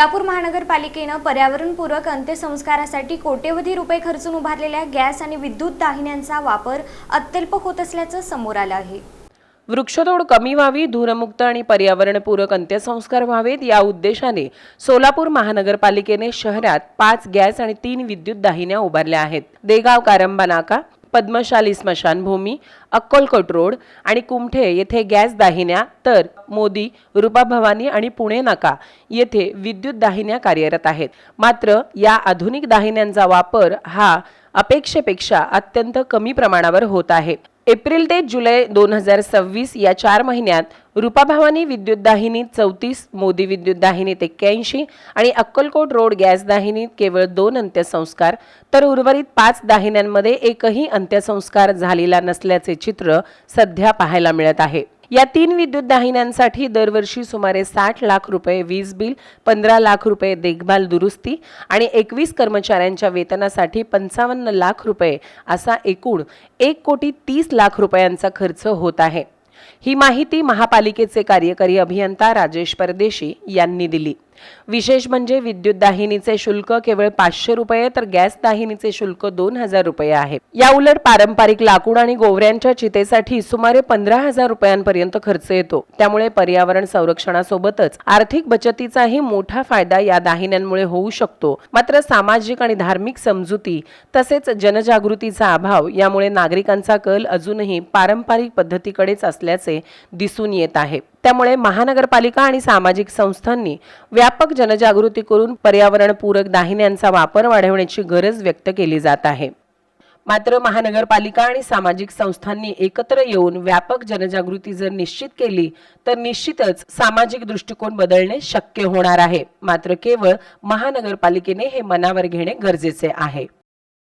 सोलापूर महानगरपालिकेने पर्यावरणपूरक अंत्यसंस्कारासाठी कोट्यवधी रुपये खर्चून उभारलेल्या गॅस आणि विद्युत दाहिन्यांचा वापर अत्यल्प होत असल्याचं समोर आलं आहे। वृक्षतोड कमी व्हावी, धूरमुक्त आणि पर्यावरणपूरक अंत्यसंस्कार व्हावेत या उद्देशाने सोलापूर महानगरपालिकेने शहरात 5 गॅस आणि 3 विद्युत दाहिन्या उभारल्या आहेत। देगाव कारंबा नाका, पद्मशाली स्मशानभूमी, अक्कलकोट रोड आणि कुमठे येथे गॅस दाहिन्या, तर मोदी, रूपा भवानी आणि पुणे नाका येथे विद्युत दाहिन्या कार्यरत आहेत। मात्र या आधुनिक दाहिन्यांचा वापर हा अपेक्षेपेक्षा अत्यंत कमी प्रमाणावर होत आहे। एप्रिल ते जुलै 2026 या 4 महिन्यात रूपा भवानी विद्युत दाहिनीत 34, मोदी विद्युत दाहिनीत 81 आणि अक्कलकोट रोड गॅस दाहिनीत केवळ 2 अंत्यसंस्कार, तर उर्वरित 5 दाहिन्यांमध्ये एकही अंत्यसंस्कार झालेला नसल्याचे चित्र सध्या पाहायला मिळत आहे। या 3 विद्युत दाहिन्यांसाठी दरवर्षी सुमारे 60 लाख रुपये वीज बिल, 15 लाख रुपये देखभाल दुरुस्ती आणि 21 कर्मचाऱ्यांच्या वेतनासाठी 55 लाख रुपये असा एकूण 1,30,00,000 रुपयांचा खर्च होत आहे। ही माहिती महापालिकेचे कार्यकारी अभियंता राजेश परदेशी यांनी दिली। विशेष म्हणजे विद्युत दाहिनीचे शुल्क केवळ 500 रुपये, तर गॅस दाहिनीचे शुल्क 2000 रुपये आहे। या उलट पारंपरिक लाकूड आणि गोवऱ्यांच्या चितेसाठी सुमारे 15,000 रुपयांपर्यंत खर्च येतो। त्यामुळे पर्यावरण संरक्षणासोबतच आर्थिक बचतीचाही मोठा फायदा या दाहिन्यांमुळे होऊ शकतो। मात्र सामाजिक आणि धार्मिक समजुती तसेच जनजागृतीचा अभाव यामुळे नागरिकांचा कल अजूनही पारंपरिक पद्धतीकडेच असल्याचे दिसून येत आहे। त्यामुळे महानगरपालिका आणि सामाजिक संस्थांनी व्यापक जनजागृती करून पर्यावरणपूरक दाहिन्यांचा वापर वाढवण्याची गरज व्यक्त केली जात आहे। मात्र महानगरपालिका आणि सामाजिक संस्थांनी एकत्र येऊन व्यापक जनजागृती जर निश्चित केली तर निश्चितच सामाजिक दृष्टिकोन बदलणे शक्य होणार आहे। मात्र केवळ महानगरपालिकेने हे मनावर घेणे गरजेचे आहे।